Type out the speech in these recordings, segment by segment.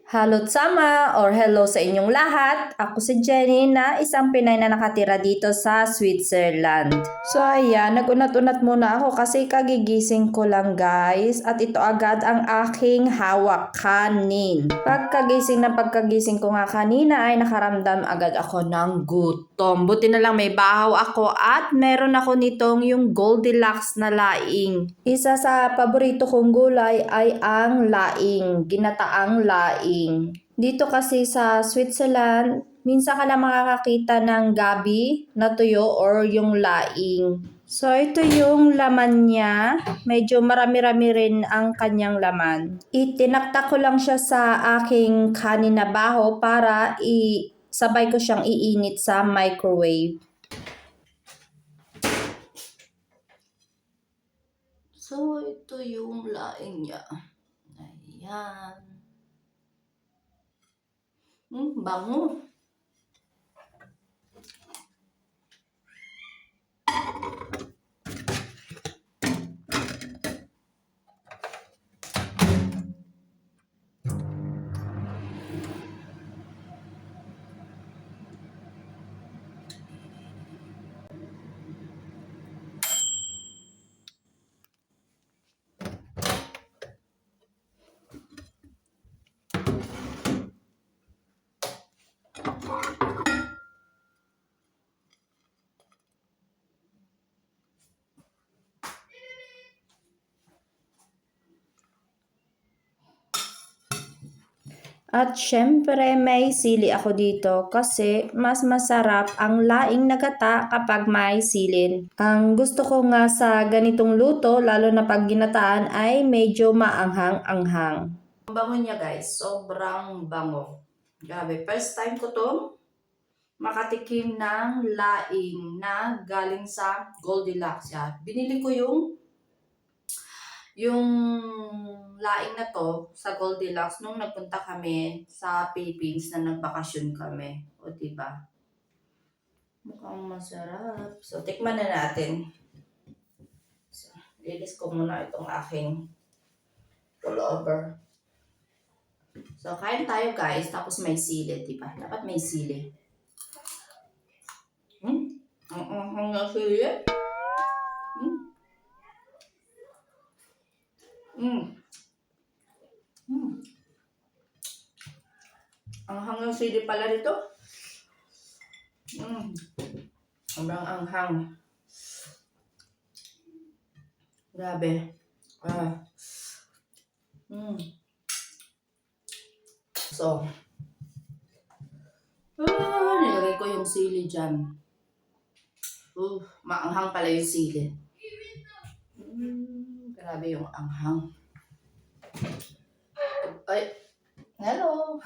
Halo't sama or hello sa inyong lahat. Ako si Jenny na isang Pinay na nakatira dito sa Switzerland. So ayan, nagunat-unat muna ako kasi kagigising ko lang guys. At ito agad ang aking hawak kanin. Pagkagising ko nga kanina ay nakaramdam agad ako ng gutom. Buti na lang may bahaw ako at meron ako nitong yung Goldilocks na laing. Isa sa paborito kong gulay ay ang laing, ginataang laing. Dito kasi sa Switzerland, minsan ka lang makakakita ng gabi na tuyo or yung laing. So ito yung laman niya. Medyo marami-rami rin ang kanyang laman. Itinaktak ko lang siya sa aking kanin na baho para sabay ko siyang iinit sa microwave. So ito yung laing niya. Ayan. Bango. At syempre may sili ako dito kasi mas masarap ang laing na gata kapag may silin. Ang gusto ko nga sa ganitong luto, lalo na pag ginataan, ay medyo maanghang-anghang. Ang bango niya guys, sobrang bango. Grabe, first time ko tong makatikim ng laing na galing sa Goldilocks. Binili ko yung laing na to sa Goldilocks nung nagpunta kami sa Philippines na nagbakasyon kami. O diba? Mukhang masarap. So, tikman na natin. So, lilis ko muna itong aking pullover. So, kain tayo guys. Tapos may sili, diba? Dapat may sili. Ang sili. Ang hangang sili pala nito. Sobrang anghang. Grabe. So, nilagay ko yung sili dyan. Maanghang pala yung sili. Grabe yung anghang. Ay, hello.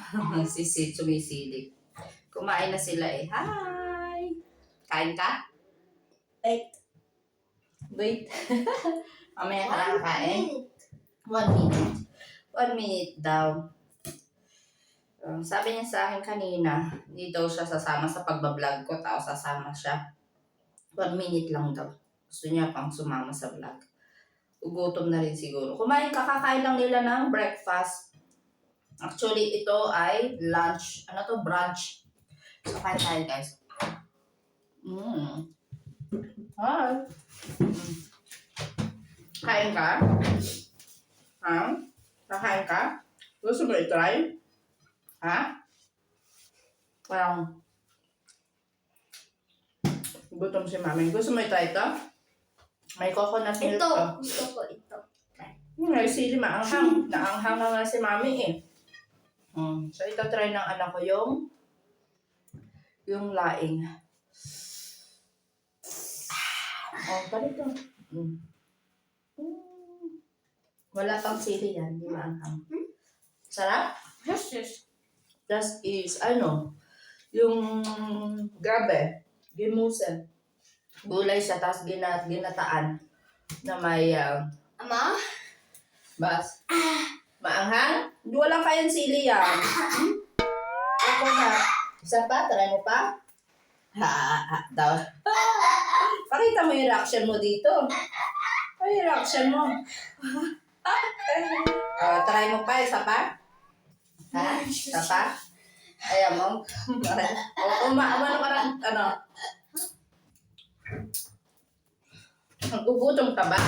Sumisilip. Kumain na sila eh. Hi! Kain ka? Wait. Mamaya ka nakakain? 1 minute. 1 minute daw. Sabi niya sa akin kanina, hindi daw siya sasama sa pagbablog ko, tapos sasama siya. 1 minute lang daw. Gusto niya pang sumama sa vlog. Ugutom na rin siguro. Kakakain lang nila ng breakfast. Actually, ito ay lunch. Ano to? Brunch. So, kain tayo guys. Hi. Kain ka? Ha? Kakain ka? Gusto mo i-try? Ha? Parang gutom si mami. Gusto mo i-try ito? May coconut milk to. Gusto ko ito. May sili, maanghang. Naanghang na nga si mami eh. So, ito try ng anak ko yung laing. Ganito. Wala pang sili yan, di maanghang. Sarap? Yes. That is, yung gabi, gimusen. Gulay siya, tapos ginataan na may, Ama? bas. Maanghang? Wala kayang sili yan. Ako na. Isa pa? Try mo pa? Daw. Pakita mo yung reaction mo dito. Ay, reaction mo. Try mo pa, isa pa? Ha? Isa pa? Ayaw mo? O, umano ka ng, ano? Nagugutom ka ba?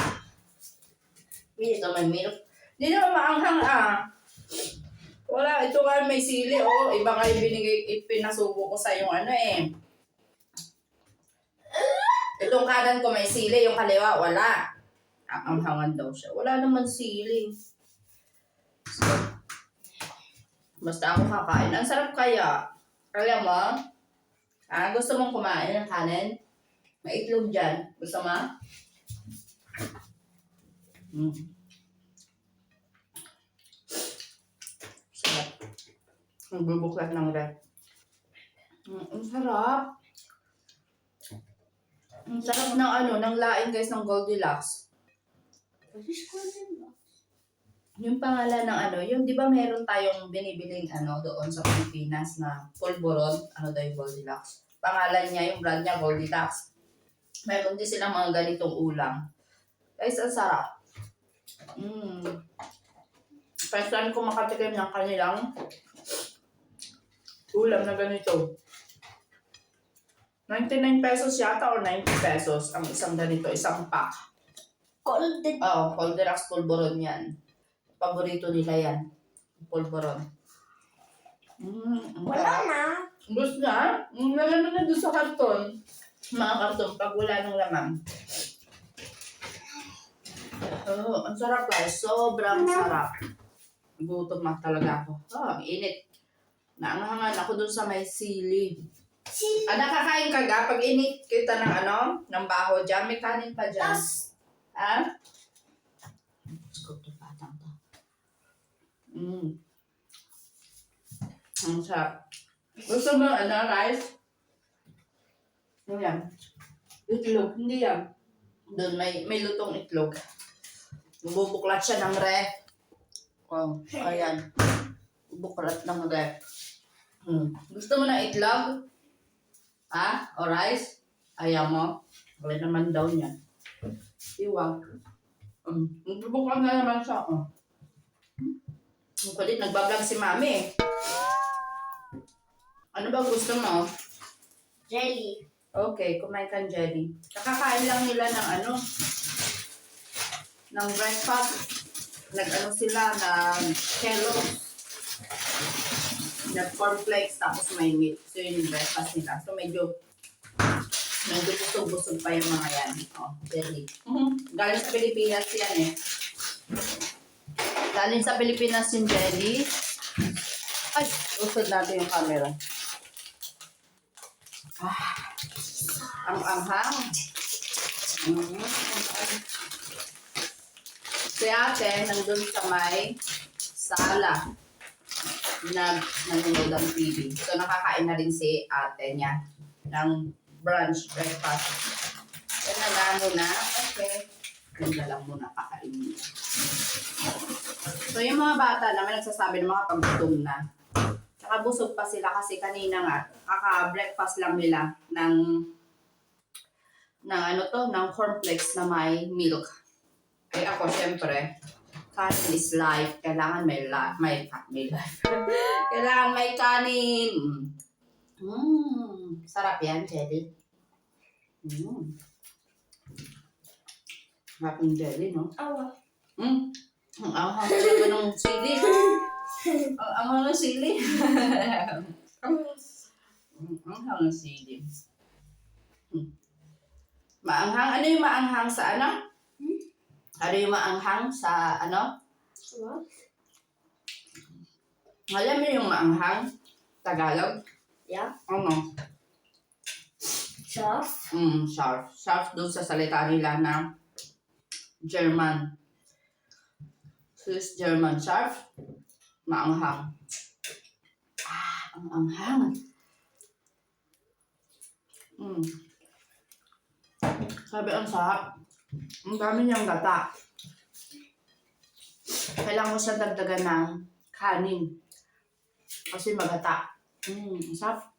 Hindi ito may milk. Hindi naman maanghang Wala, ito nga may sili. Oo, iba nga yung pinasubo ko sa yung ano eh. Itong kanan ko may sili, yung kaliwa wala. Ang hangan daw siya. Wala naman sili. So, basta ako kakain. Ang sarap kaya. Kaya mo? Gusto mong kumain ng kanin? May itlog dyan. Gusto mo? Sarap. Magbubuklat ng rep. Ang sarap. Ang sarap ng ng laing guys ng Goldilocks. Yung pangalan ng yung di ba meron tayong binibiling doon sa Pilipinas na polvoron, daw yung Goldilocks. Pangalan niya, yung brand niya Goldilocks. Meron din silang mga ganitong ulam. Guys, ang sarap. First time ko makatikim ng kanilang ulam na ganito. 99 pesos yata or 90 pesos ang isang ganito, isang pack. Golden. Goldilocks polvoron yan. Paborito nila yan. Polvoron. Wala na. Gusto na? Nalaman na doon sa karton. Mga karton, pag wala ng laman. Ang sarap guys. Sobrang sarap. Gutom na talaga ako. Ang init. Naangahangan ako doon sa may sili. Nakakain ka ga? Pag init kita ng ng baho dyan, may kanin pa dyan. Ang sarap. Gusto mo rice? Yan. Itlog. Hindi yan. Doon may lutong itlog. Bubuklat siya ng ref. Ayan. Bubuklat ng ref. Gusto mo na itlog? O rice? Ayaw mo? Wala naman daw niya. Iwag. Bubuklat na naman siya. Ang kulit, nagbablog si mami. Ano ba gusto mo? Jelly. Okay, kumain kang jelly. Nakakain lang nila ng ng breakfast. Sila ng Kellogg's. Cornflakes, tapos may meat. So, yun yung breakfast nila. So, medyo busog-busog pa yung mga yan. Jelly. Galing sa Pilipinas yan eh. Galing sa Pilipinas yung jelly. Ay, usod natin yung camera. Ang anghang. Si ate, nandun sa may sala. Nanonood ng TV. So, nakakain na rin si ate niya ng brunch breakfast. Nagano na. Okay. Ganda lang muna kakainin. So, yung mga bata naman nagsasabi ng mga paggutom na. Tsaka busog pa sila kasi kanina nga, kaka-breakfast lang nila ng cornflakes na may milk. Eh ako, syempre, kanin is life. Kailangan may life. Kailangan may kanin. Sarap yan, jelly. Sarap yung jelly, no? Awa. Ang ahang talaga ng sili. Ang ahang ng sili. Ang ahang ng sili. Maanghang? Ano yung maanghang sa ano? Ano yung maanghang sa ano? What? Alam mo yung maanghang? Tagalog? Yeah. Ano? Chef. Scharf. Scharf doon sa salita nila na German. Swiss German Scharf. Maanghang. Ang anghang. Sabi ang sarap. Ang dami niyang gata. Kailangan mo siya dagdagan ng kanin. Kasi magata. Ang sarap.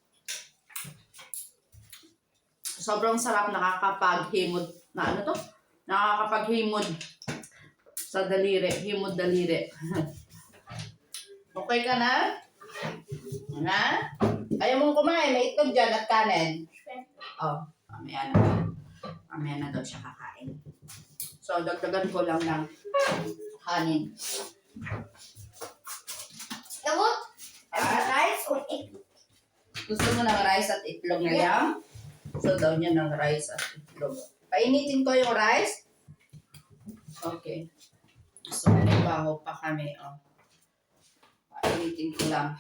Sobrang sarap, nakakapaghimod na nakakapaghimod sa daliri. Himod daliri. Okay ka na? Na? Ayaw mong kumain, may itlog dyan at kanin. Shrimp. Oh, mamaya na. Mamaya na daw siya kakain. So, dagdagan ko lang ng kanin. Ewan. Rice or egg? Gusto mo ng rice at itlog na yan? So, daw niya ng rice at itlog. Painitin ko yung rice. Okay. So, may baho pa kami. Oh. Painitin ko lang.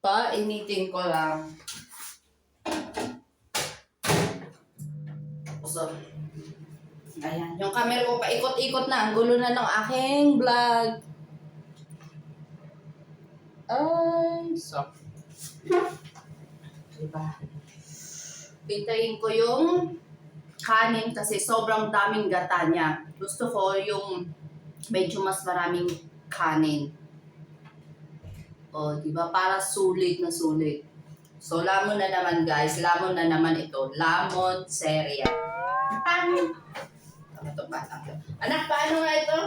Painitin ko lang. So, ayan. Yung camera ko paikot-ikot na. Ang gulo na ng aking vlog. Ay, so. Diba? Pintayin ko yung kanin kasi sobrang daming gata niya. Gusto ko yung medyo mas maraming kanin. O, diba? Para sulit na sulit. So, lamon na naman guys. Lamon na naman ito. Lamon seria. Ano to ba? Anak, paano nga ito?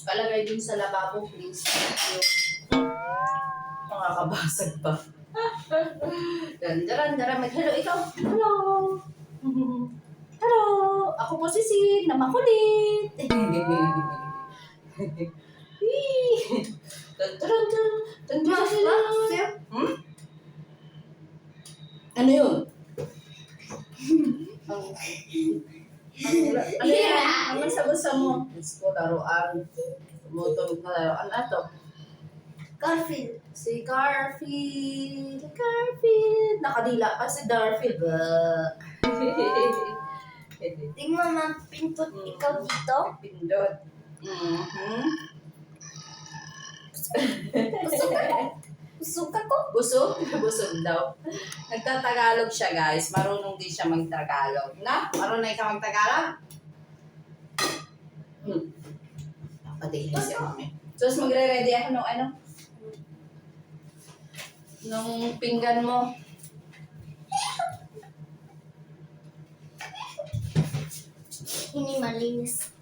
Palagay din sa lababo, please. Thank you. Makakabasag pa. Daran. Hello, ikaw. Hello. Hello. Ako po si Sid, na makulit. Hmm? Ano yun? Ano yan? Ang sa mo? Let's go, laruan. Tumutulog na laruan. Ano to? Garfield. Si Garfield. Nakadila pa si Garfield. Tingnan mo, pintot ikaw dito. Pindot. Mm-hmm. Busog ako. Busog? Busog daw. Nagtatagalog siya, guys. Marunong din siya magtagalog. Na? Marunong ka magtagalog? Patigil si mami. So, magre-ready ako nung ano? Nung pinggan mo. Hindi malinis.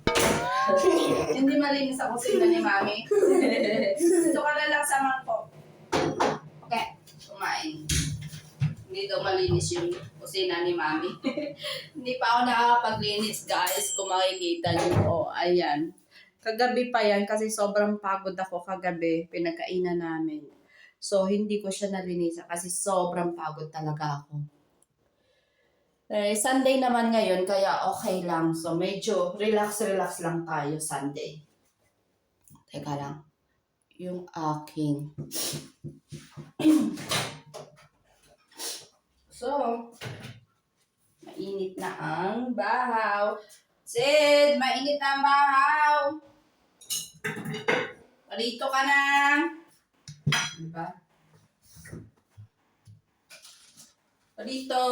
Hindi malinis ang kusina ni mami. Dito ka na lang sa mangkok. Okay, kumain. Hindi daw malinis yung kusina ni mami. Hindi pa ako nakakapaglinis, guys. Kung makikita niyo. Oh, ayan. Kagabi pa yan kasi sobrang pagod ako kagabi. Pinagkainan namin. So, hindi ko siya nalinisan kasi sobrang pagod talaga ako. Sunday naman ngayon, kaya okay lang. So, medyo relax lang tayo Sunday. Teka lang. Yung aking. So, mainit na ang bahaw. Sid, mainit na ang bahaw. Palito ka na. Diba? Palito.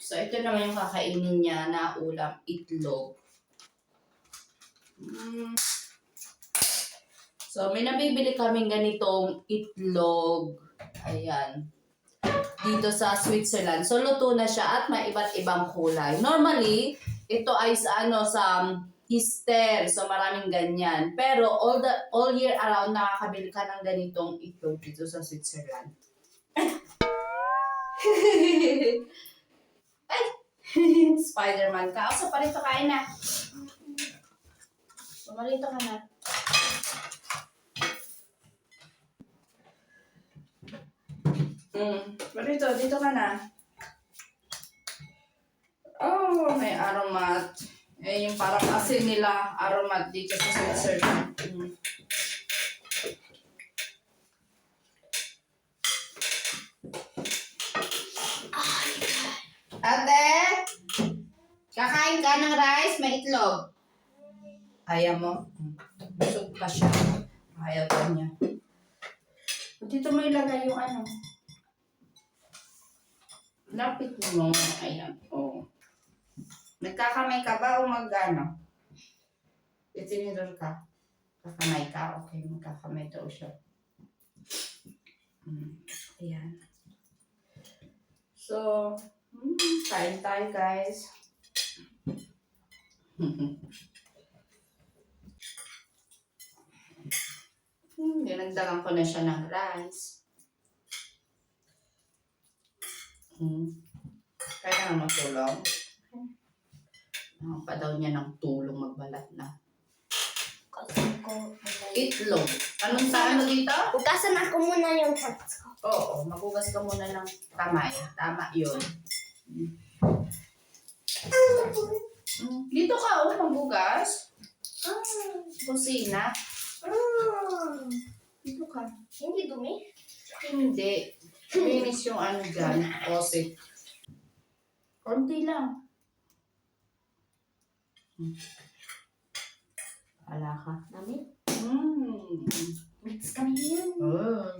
So, ito naman yung kakainin niya na ulam, itlog. So, may nabibili kaming ganitong itlog. Ayan. Dito sa Switzerland. So, luto na siya at may iba't ibang kulay. Normally, ito ay sa Easter. So, maraming ganyan. Pero, all year around, nakakabili ka ng ganitong itlog dito sa Switzerland. Ay! Spider-Man ka. So, parito kain na. Pumarito ka na. Parito, dito ka na. Oh, may aromat. Yung parang asin nila, aromat dito sa Switzerland. Ate, kakain ka ng rice, may itlog. Ayaw mo? Busog pa siya. Ayaw pa niya. Dito mo ilagay yung ano. Lapit mo. Ayan. Oh. Nagkakamay ka ba o mag-ano? Itinidor ka. Kakamay ka. Okay, magkakamay daw siya. Ayan. So, kain tayo guys. Dinagdagan ko na siya ng rice. Kaya na magtulong. Pa daw niya ng tulong magbalat na. Kasi ko. Itlog. Anong sa ano dito? Ugasan ako muna yung hands ko. Oo, magugas ka muna ng kamay. Tama yun. Dito ka, magugas. Kusina. Dito ka. Hindi dumi? Hindi. Linis yung ano dyan. Posit. Konti lang. Ala ka. Dami? Mix kami yan.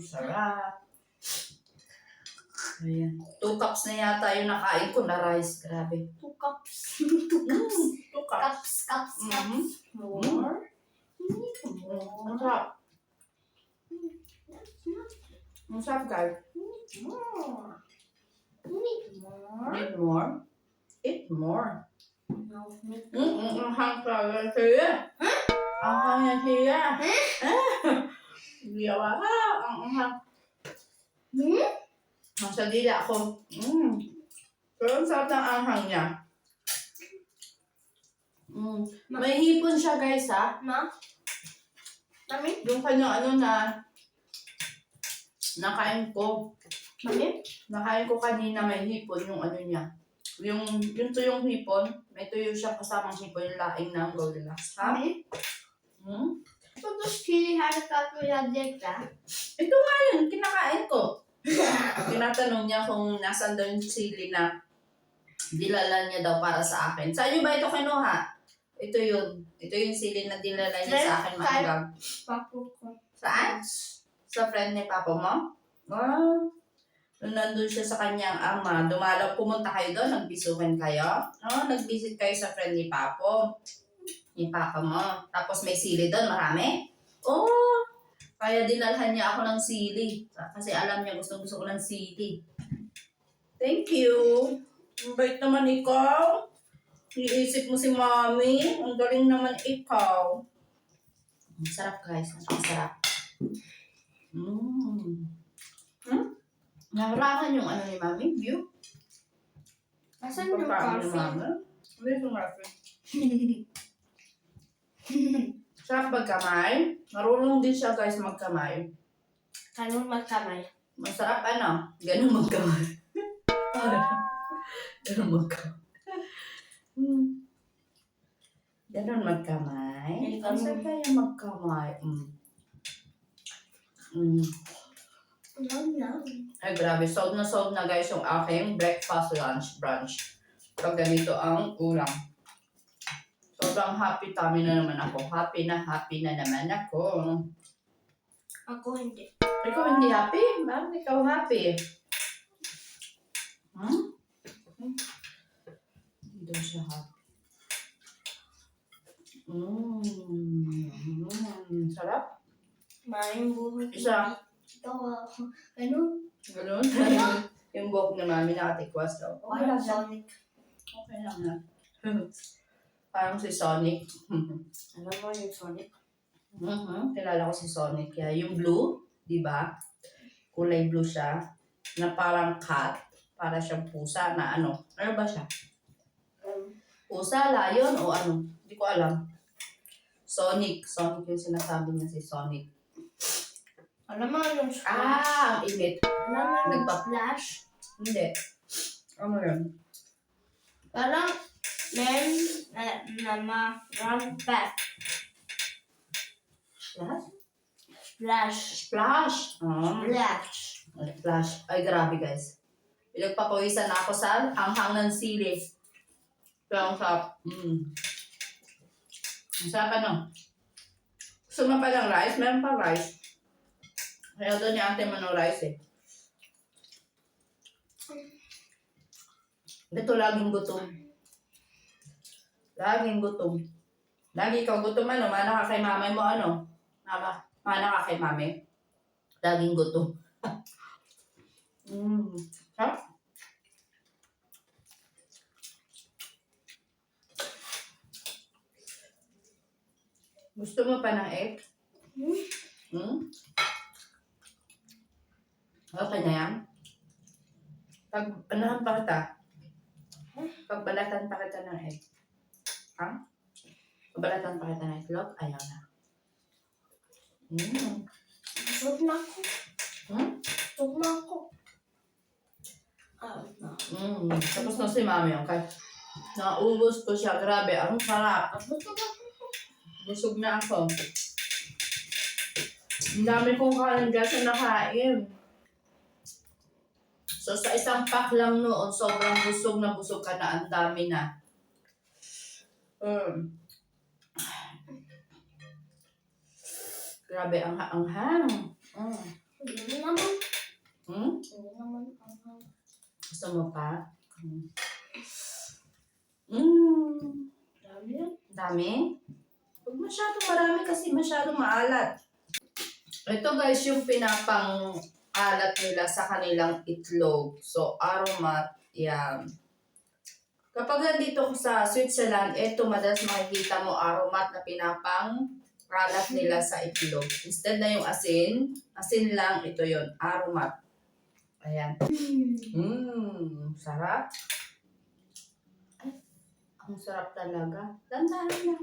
Sarap. Ayan. 2 cups na yata yung nakain ko na rice. Grabe. 2 cups. 2 cups. 2 cups. Cups. More? Ang sarap. Ang sarap, guys. More. Need more. Need more? Eat more. No, need Ang hang talaga siya. Ang hang na siya. Hindi ako. Ang hang. Ang sa dila ko. Pero ang sarap ng anghang niya. May hipon siya, guys, ha? Ma? Dami? Yung kanyang ano na nakain ko. Dami? Nakain ko kanina may hipon yung ano niya. Yung tuyong hipon, may tuyo siya kasamang hipon yung laing ng Goldilocks. Ha? Dami? Tapos, Harus ka dito. ito nga yun, kinakain ko. Tinatanong niya kung nasan daw yung sili na dilala niya daw para sa akin. Saan niyo ba ito kinuha? Ito yun. Ito yung sili na dilala niya sa akin maagang. Papo ko. Saan? Sa friend ni Papa mo? Nung nandun siya sa kanyang ama, pumunta kayo doon, nagbisuhan kayo? Nag-visit kayo sa friend ni Papa. Ni Papa mo. Tapos may sili doon, marami? Kaya dinalhan niya ako ng sili. Kasi alam niya gusto ko ng sili. Thank you. Ang bait naman ikaw. Iisip mo si Mommy. Ang galing naman ikaw. Ang sarap, guys. Ang sarap. Naharakan yung ano ni Mommy. View. Asan yung Pagkain ni coffee? Mama. Where's yung coffee? Sarap magkamay. Marunong din siya, guys, magkamay. Kanong magkamay? Masarap ano? Ganun magkamay. Ganun magkamay. Ganun magkamay. Ang sarap kaya magkamay. Ay, grabe. Sold na guys yung aking breakfast, lunch, brunch. Pag ganito ang ulam. Sobrang happy tummy na naman ako. Happy na naman ako. Ako hindi. Ikaw hindi happy? Bakit ikaw happy? Hindi daw siya happy. Sarap. Maring buhok. Isa. Ito ako. Ano? Ganun. Yung buhok na mami nakatikwas daw. Okay lang yan. Sonic. Okay lang yan. Parang si Sonic. Alam mo yung Sonic? Kilala ko si Sonic. Kaya yung blue, di ba? Kulay blue siya. Na parang cat. Para siyang pusa na ano. Ano ba siya? Pusa, lion, o ano? Hindi ko alam. Sonic. Sonic yung sinasabi niya si Sonic. Alam mo yung Splash? Ang init. Alam mo yung Nagpa- Splash? Hindi. Ano yun? Parang men na ma-run back. Splash? Splash. Splash. Splash. Splash. Ay, grabe guys. Pinagpapawisan na ako sa anghang ng sili. Pero ang sarap. Ang sarap ano. Gusto mo pa ng rice? Meron pa rice. Kaya doon ni ate mo ng rice eh. Ito laging gutom. Laging gutom. Lagi ikaw gutom ano? Mana ka kay mamay mo ano? Mana ka kay mami? Laging gutom. Sarap. Gusto mo pa ng egg? Hmm? Okay na yan? Anahan pa kita. Pagbalatan pa kita ng egg. Ha? Pagbalatan pa kita ng itlog? Ayaw na. Busog na ako. Hmm? Busog na ako. Na. Tapos na si mami, okay? Naubos ko siya. Grabe, ang sarap. Busog ako. Busog na ako. Ang dami kong kanin kasi nakain. So, sa isang pack lang noon, sobrang busog ka na. Ang dami na. Grabe, ang anghang. Hindi naman. Hmm? Hindi naman. Gusto mo pa? Dami yan. Dami? Huwag masyadong marami kasi masyadong maalat. Ito guys, yung pinapang alat nila sa kanilang itlog. So, aromat, yan. Kapag nandito ko sa Switzerland, ito madalas makikita mo aromat na pinapang alat nila sa itlog. Instead na yung asin lang, ito yon aromat. Ayan. Sarap. Ay, ang sarap talaga. Dandahan na.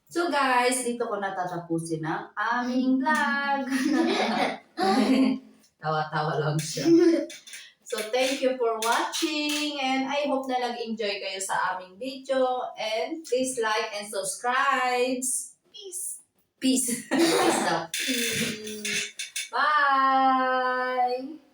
So guys, dito ko natatapusin ang aming vlog. Tawa-tawa lang siya. So thank you for watching and I hope na nag-enjoy kayo sa aming video and please like and subscribe. Peace. Peace. Peace out. Peace. Bye.